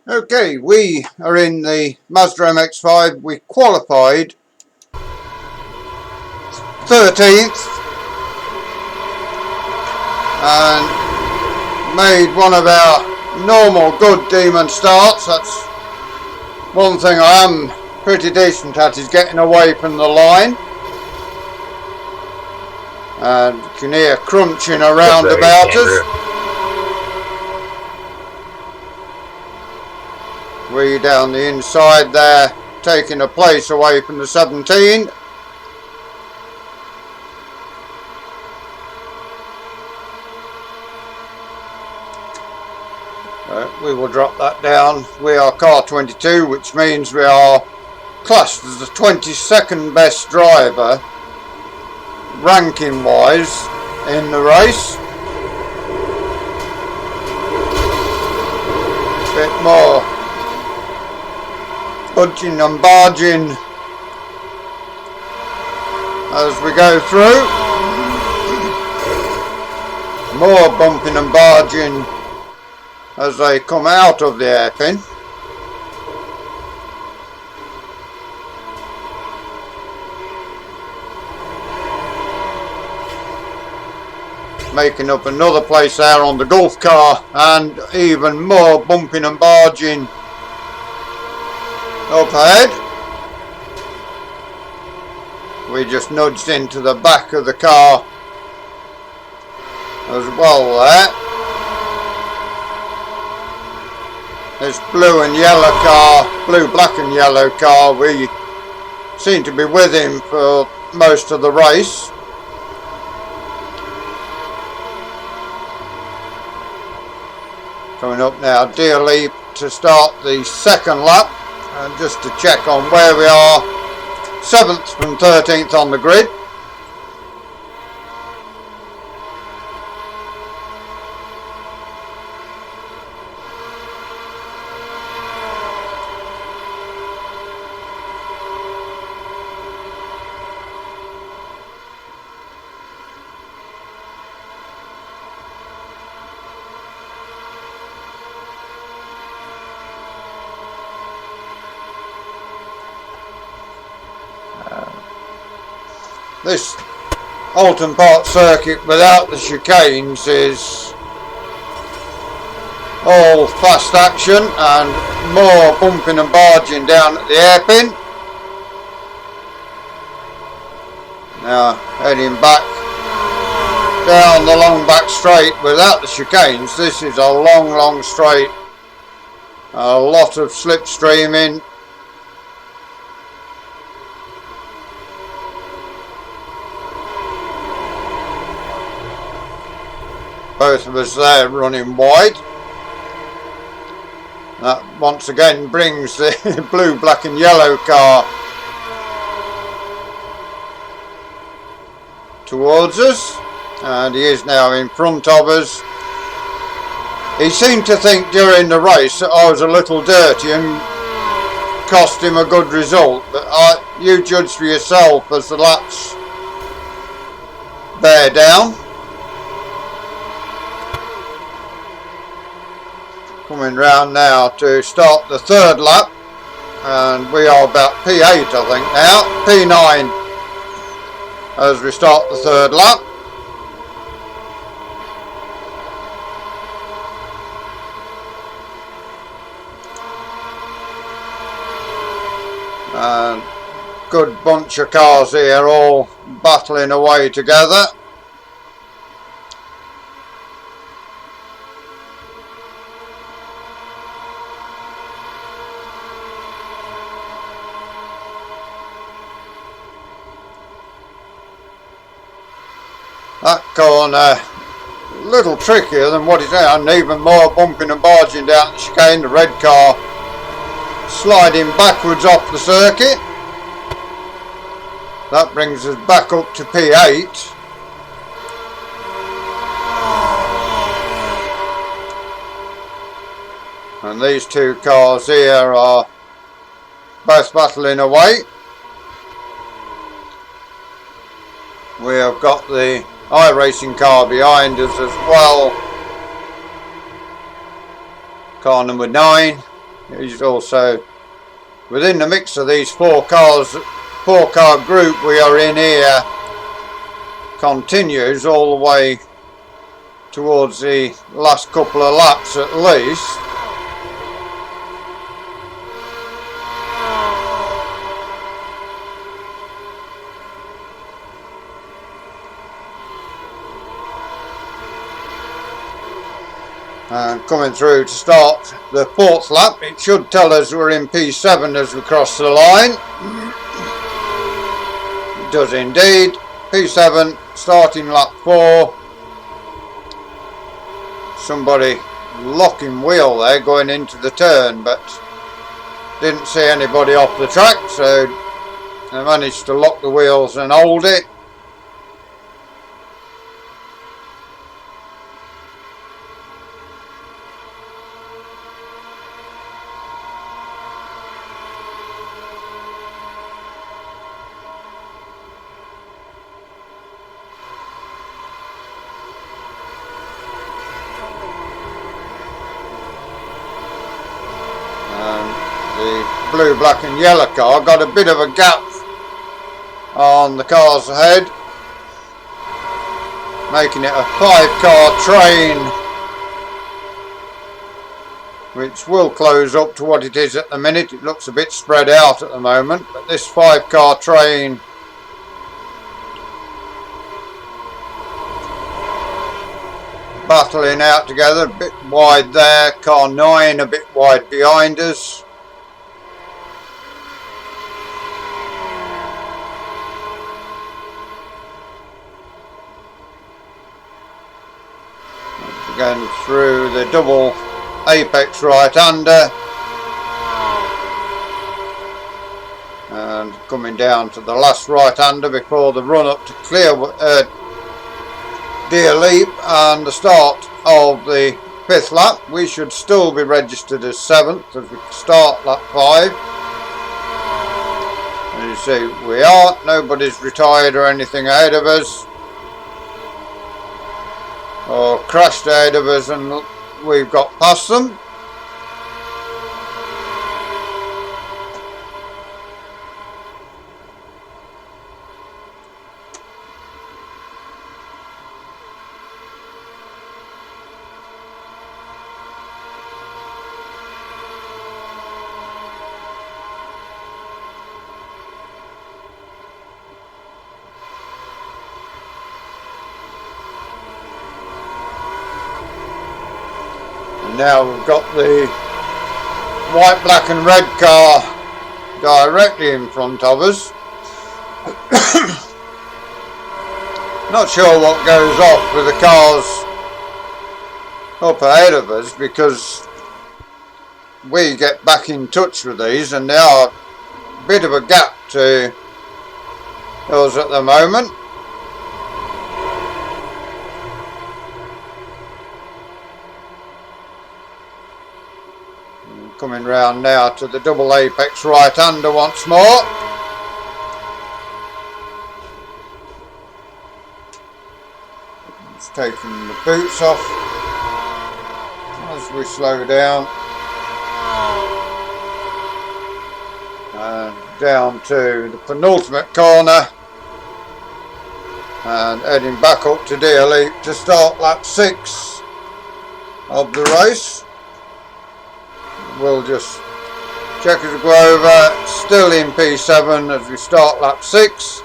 Okay, we are in the Mazda MX5. We qualified 13th and made one of our normal good demon starts. That's one thing I am pretty decent at, is getting away from the line. And you can hear crunching around about us. We down the inside there, taking a place away from the 17. We will drop that down. We are car 22, which means we are classed as the 22nd best driver ranking wise in the race. Bit more budging and barging as we go through. More bumping and barging as they come out of the hairpin. Making up another place there on the Gulf car, and even more bumping and barging up ahead. We just nudged into the back of the car as well there. This blue and yellow car, blue, black and yellow car, we seem to be with him for most of the race. Coming up now, Deer Leap to start the second lap, and just to check on where we are, 7th from 13th on the grid. This Oulton Park circuit without the chicanes is all fast action and more bumping and barging down at the hairpin. Now heading back down the long back straight without the chicanes. This is a long straight, a lot of slipstreaming. Both of us there running wide. That once again brings the blue, black and yellow car towards us, and he is now in front of us. He seemed to think during the race that I was a little dirty and cost him a good result, but you judge for yourself as the laps bear down. Coming round now to start the third lap, and we are about P8 I think now, P9 as we start the third lap. And good bunch of cars here, all battling away together. That corner a little trickier than what it's at, and even more bumping and barging down the chicane. The red car sliding backwards off the circuit. That brings us back up to P8. And these two cars here are both battling away. We have got the iracing car behind us as well. Car number 9. He's also within the mix of these 4-car group we are in here. Continues all the way towards the last couple of laps at least. And coming through to start the 4th lap, it should tell us we're in P7 as we cross the line. It does indeed. P7, starting lap 4. Somebody locking wheel there going into the turn, but didn't see anybody off the track, so I managed to lock the wheels and hold it. Blue, black and yellow car got a bit of a gap on the cars ahead, making it a 5-car train, which will close up to what it is at the minute. It looks a bit spread out at the moment, but this 5-car train battling out together, a bit wide there, car 9 a bit wide behind us. Going through the double apex right-hander and coming down to the last right-hander before the run up to Deer Leap and the start of the 5th lap. We should still be registered as 7th as we start lap 5. As you see, we are. Nobody's retired or anything ahead of us, or crashed ahead of us and we've got past them. Now we've got the white, black and red car directly in front of us. Not sure what goes off with the cars up ahead of us, because we get back in touch with these and they are a bit of a gap to us at the moment. Coming round now to the double apex right-hander once more. Just taking the boots off as we slow down. And down to the penultimate corner. And heading back up to Deer Leap to start lap 6 of the race. We'll just check as we go over, still in P7 as we start lap 6.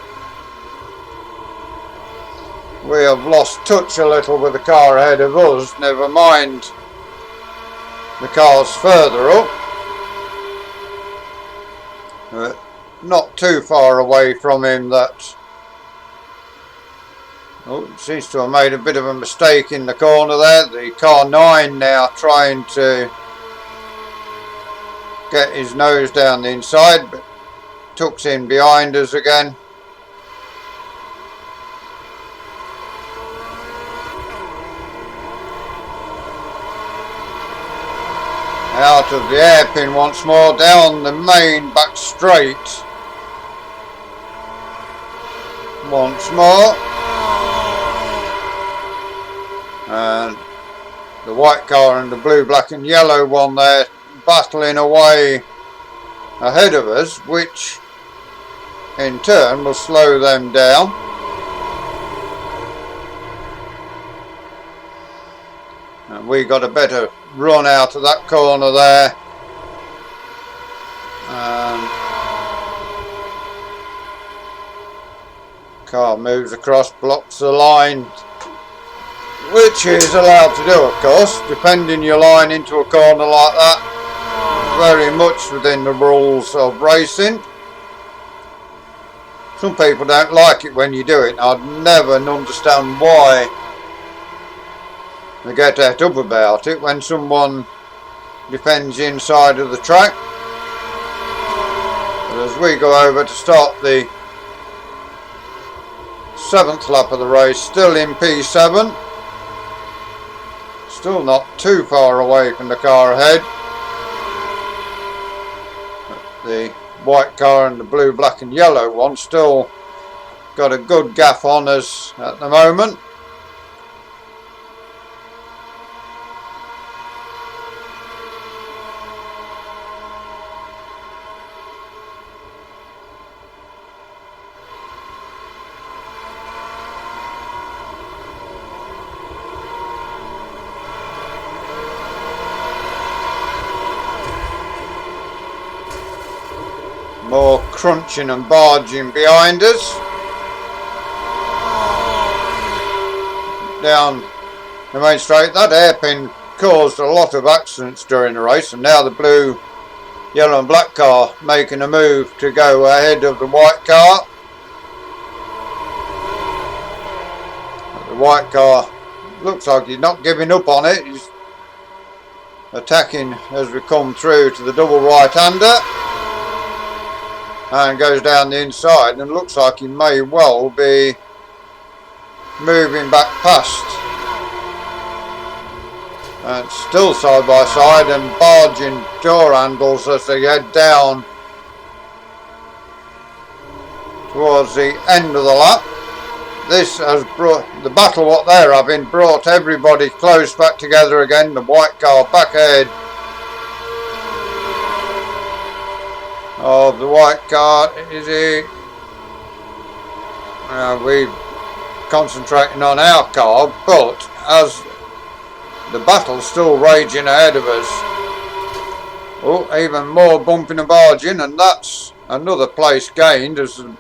We have lost touch a little with the car ahead of us, never mind the cars further up. Not too far away from him that... Oh, seems to have made a bit of a mistake in the corner there. The car 9 now trying to get his nose down the inside, but tucks in behind us again. Out of the hairpin once more, down the main back straight once more, and the white car and the blue, black and yellow one there battling away ahead of us, which in turn will slow them down. And we got a better run out of that corner there. And car moves across, blocks the line, which is allowed to do, of course, depending your line into a corner like that. Very much within the rules of racing. Some people don't like it when you do it. I'd never understand why they get out up about it when someone defends the inside of the track. But as we go over to start the 7th lap of the race, still in P7, still not too far away from the car ahead. The white car and the blue, black and yellow one still got a good gap on us at the moment. More crunching and barging behind us. Down the main straight, that hairpin caused a lot of accidents during the race, and now the blue, yellow and black car making a move to go ahead of the white car. The white car looks like he's not giving up on it. He's attacking as we come through to the double right-hander. And goes down the inside, and looks like he may well be moving back past. And still side by side and barging door handles as they head down towards the end of the lap. This has brought the battle what they're having, brought everybody close back together again. The white car back ahead of the white car. Is he? We're concentrating on our car, but as the battle's still raging ahead of us. Oh, even more bumping and barging, and that's another place gained as the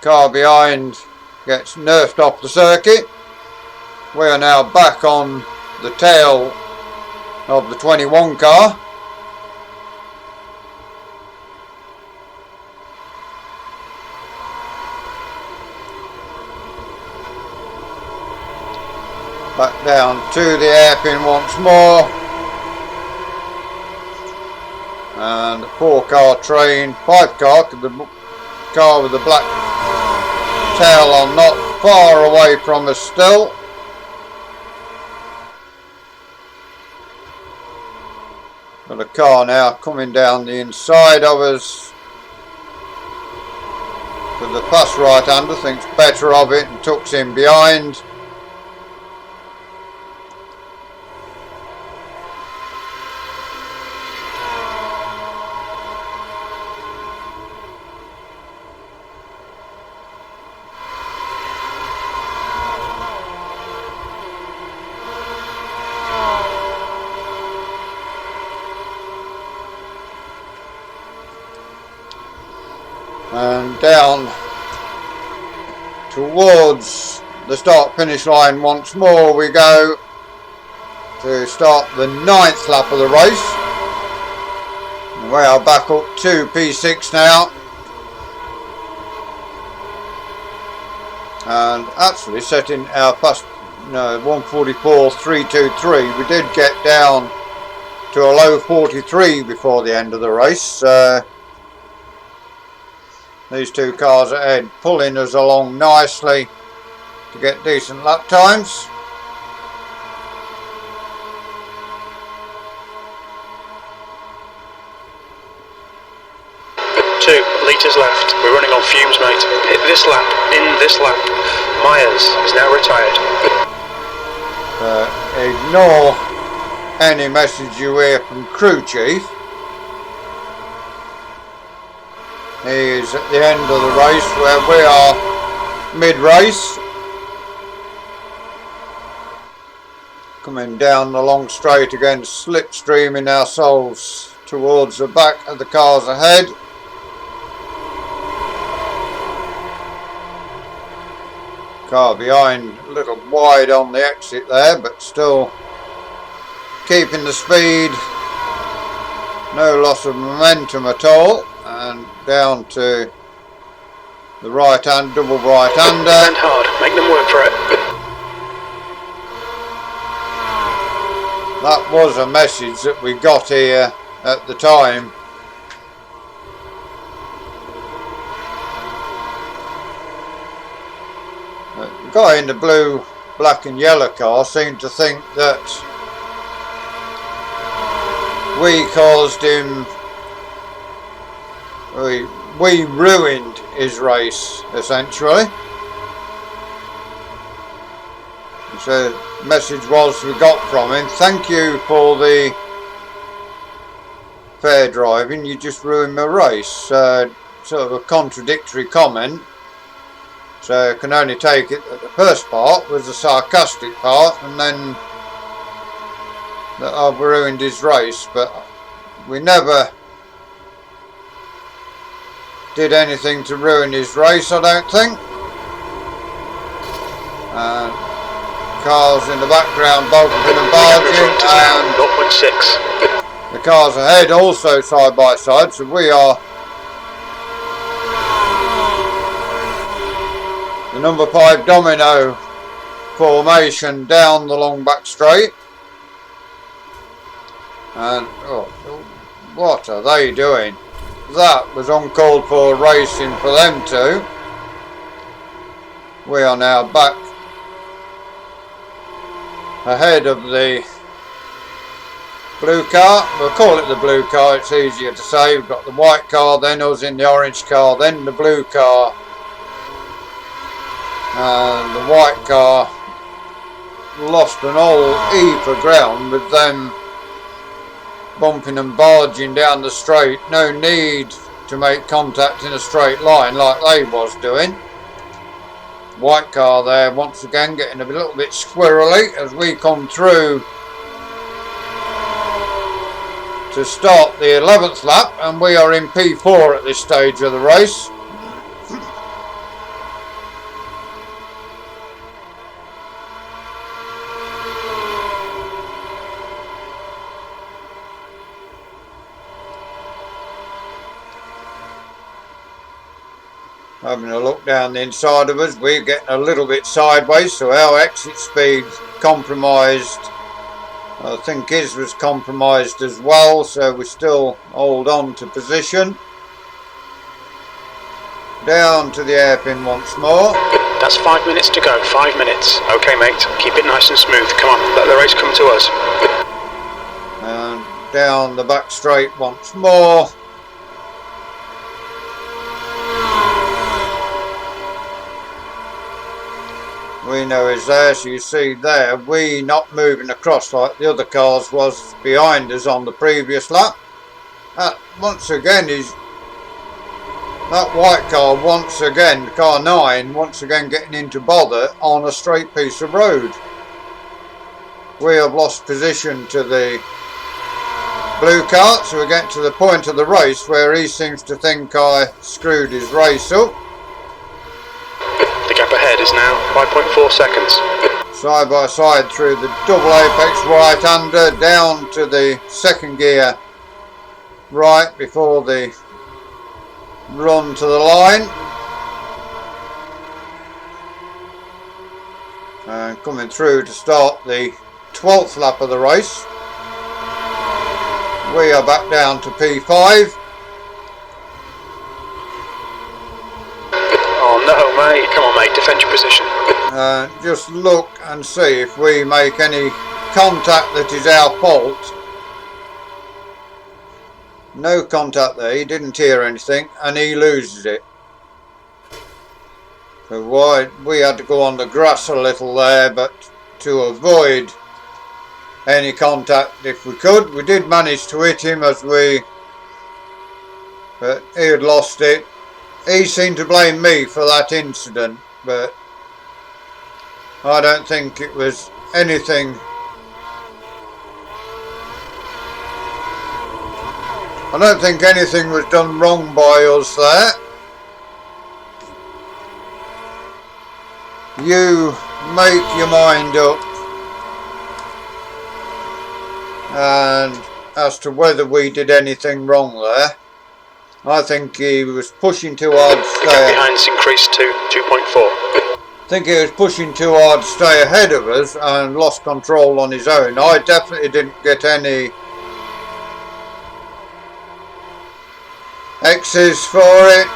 car behind gets nerfed off the circuit. We are now back on the tail of the 21 car. Back down to the hairpin once more. And the 4-car train, 5-car, the car with the black tail on, not far away from us still. Got a car now coming down the inside of us. But the fast right-hander thinks better of it and tucks in behind. And down towards the start finish line once more we go to start the 9th lap of the race. And we are back up to P6 now, and actually setting our fast 1:44.323. We did get down to a low 43 before the end of the race. These two cars ahead pulling us along nicely to get decent lap times. Two litres left. We're running on fumes, mate. Hit this lap. In this lap. Myers is now retired. Ignore any message you hear from crew chief. He is at the end of the race where we are mid-race. Coming down the long straight again, slipstreaming ourselves towards the back of the cars ahead. Car behind a little wide on the exit there, but still keeping the speed. No loss of momentum at all. And down to the right hand, double right hander. And hard, make them work for it. That was a message that we got here at the time. The guy in the blue, black and yellow car seemed to think that we caused him, we ruined his race, essentially. So the message was we got from him, thank you for the fair driving, you just ruined my race. Sort of a contradictory comment. So I can only take it that the first part was the sarcastic part, and then that I've ruined his race, but we never did anything to ruin his race, I don't think. Cars in the background bumping and barging, and 0.6. the cars ahead also side by side, so we are the number 5 domino formation down the long back straight. And oh, what are they doing? That was uncalled for racing for them two. We are now back ahead of the blue car. We'll call it the blue car, it's easier to say. We've got the white car, then us in the orange car, then the blue car. And the white car lost an whole heap of ground with them bumping and barging down the straight. No need to make contact in a straight line like they was doing. White car there once again getting a little bit squirrely as we come through to start the 11th lap, and we are in P4 at this stage of the race. Having a look down the inside of us, we're getting a little bit sideways, so our exit speed compromised. I think his was compromised as well, so we still hold on to position. Down to the hairpin once more. That's 5 minutes to go, 5 minutes. Okay mate, keep it nice and smooth, come on, let the race come to us. And down the back straight once more. We know he's there, so you see there, we not moving across like the other cars was behind us on the previous lap. Once again, that white car once again, car 9, once again getting into bother on a straight piece of road. We have lost position to the blue car, so we get to the point of the race where he seems to think I screwed his race up. The gap ahead is now 5.4 seconds. Side by side through the double apex right hander down to the second gear right before the run to the line. And coming through to start the 12th lap of the race. We are back down to P5. Oh no mate, come on mate, defend your position. Just look and see if we make any contact that is our fault. No contact there, he didn't hear anything and he loses it. So why we had to go on the grass a little there, but to avoid any contact if we could. We did manage to hit him but he had lost it. He seemed to blame me for that incident, but I don't think it was anything. I don't think anything was done wrong by us there. You make your mind up and as to whether we did anything wrong there. I think he was pushing too hard to stay. The gap behind's increased to 2.4. I think he was pushing too hard to stay ahead of us and lost control on his own. I definitely didn't get any X's for it,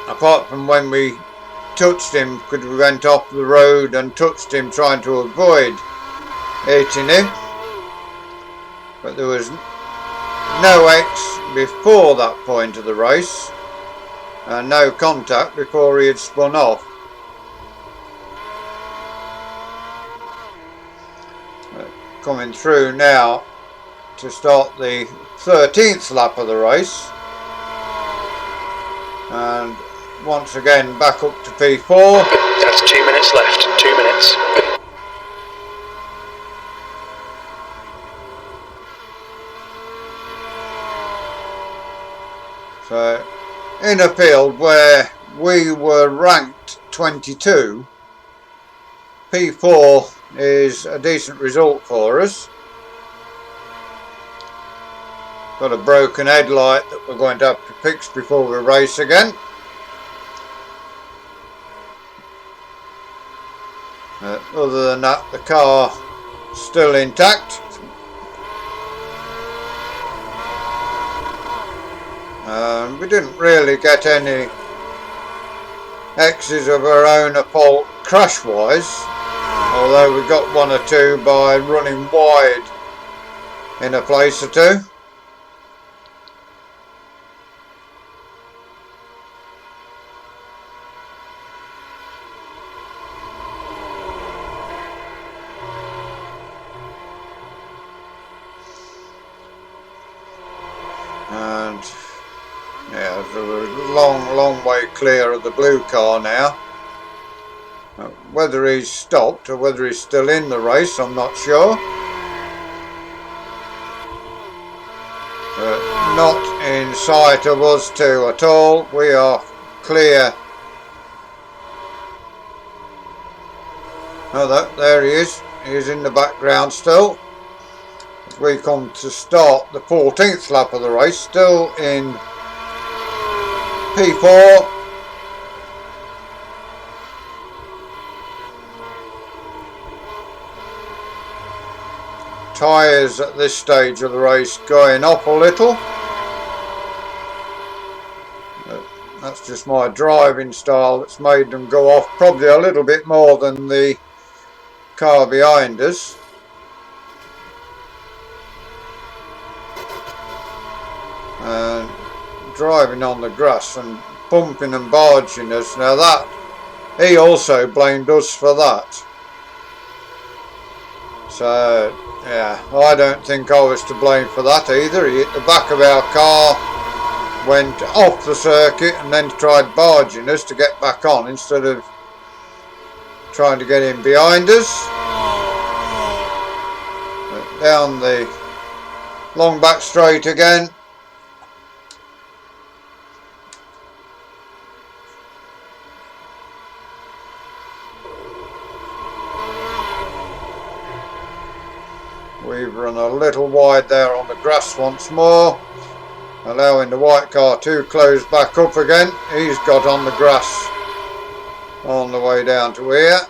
apart from when we touched him, because we went off the road and touched him trying to avoid hitting him. But there was no X before that point of the race and no contact before he had spun off. Coming through now to start the 13th lap of the race, and once again back up to P4. That's 2 minutes left, 2 minutes. So in a field where we were ranked 22, P4 is a decent result for us. Got a broken headlight that we're going to have to fix before we race again. Other than that, the car still intact. We didn't really get any X's of our own fault crash wise, although we got one or two by running wide in a place or two. And yeah, we're a long way clear of the blue car now. Whether he's stopped or whether he's still in the race, I'm not sure. Not in sight of us two at all. We are clear. Oh, there he is. He's in the background still. We come to start the 14th lap of the race, still in P4. Tyres at this stage of the race going up a little. That's just my driving style that's made them go off probably a little bit more than the car behind us. And driving on the grass and bumping and barging us. Now that, he also blamed us for that. So yeah, I don't think I was to blame for that either. He hit the back of our car, went off the circuit and then tried barging us to get back on instead of trying to get in behind us. Down the long back straight again. We've run a little wide there on the grass once more, allowing the white car to close back up again. He's got on the grass on the way down to here.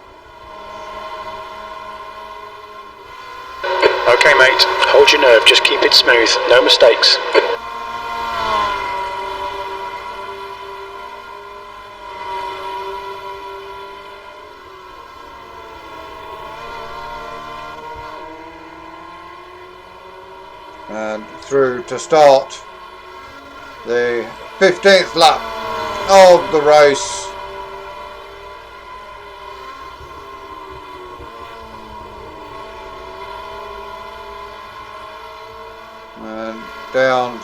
Okay mate, hold your nerve, just keep it smooth, no mistakes. And through to start the 15th lap of the race. down.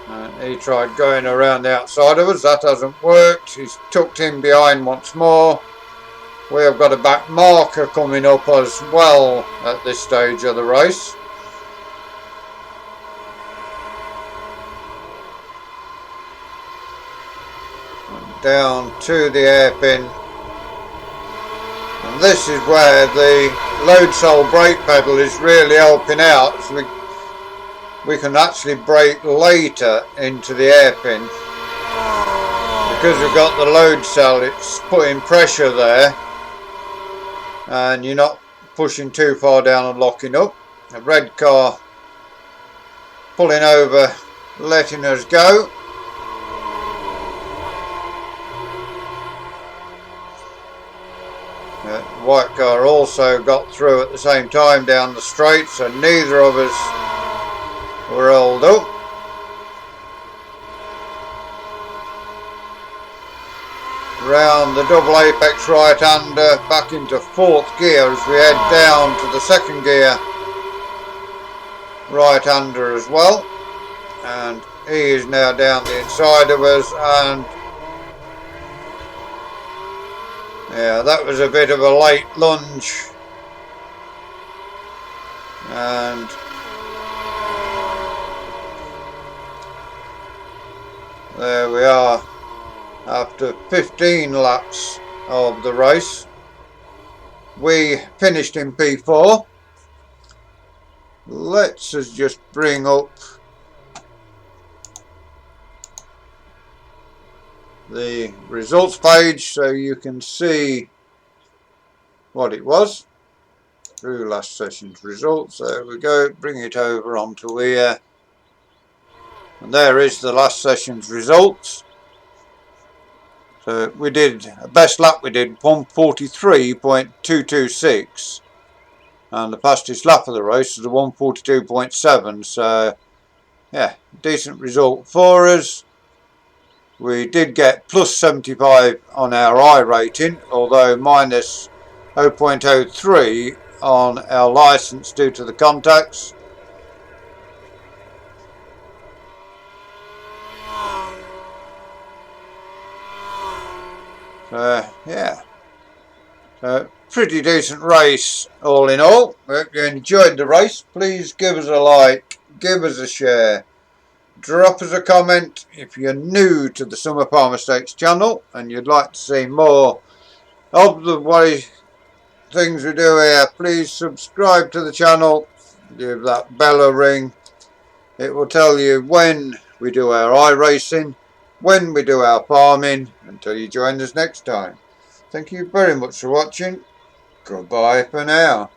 And he tried going around the outside of us. That hasn't worked. He's tucked in behind once more. We have got a back marker coming up as well at this stage of the race. And down to the hairpin. And this is where the load cell brake pedal is really helping out. So we can actually brake later into the hairpin. Because we've got the load cell, it's putting pressure there. And you're not pushing too far down and locking up. A red car pulling over, letting us go. White car also got through at the same time down the straight, so neither of us were held up. Round the double apex right hander back into fourth gear as we head down to the second gear right hander as well, and he is now down the inside of us. And yeah, that was a bit of a late lunge, and there we are after 15 laps of the race. We finished in P4. Let's just bring up the results page so you can see what it was through last session's results. There we go, bring it over onto here, and there is the last session's results. So we did, best lap we did 143.226, and the fastest lap of the race was a 142.7, so yeah, decent result for us. We did get plus 75 on our I rating, although minus 0.03 on our license due to the contacts. Yeah, so pretty decent race all in all. Hope you enjoyed the race. Please give us a like, give us a share, drop us a comment if you're new to the Summer Farmer Stakes channel and you'd like to see more of the way things we do here. Please subscribe to the channel, give that bell a ring. It will tell you when we do our iRacing, when we do our farming, until you join us next time. Thank you very much for watching. Goodbye for now.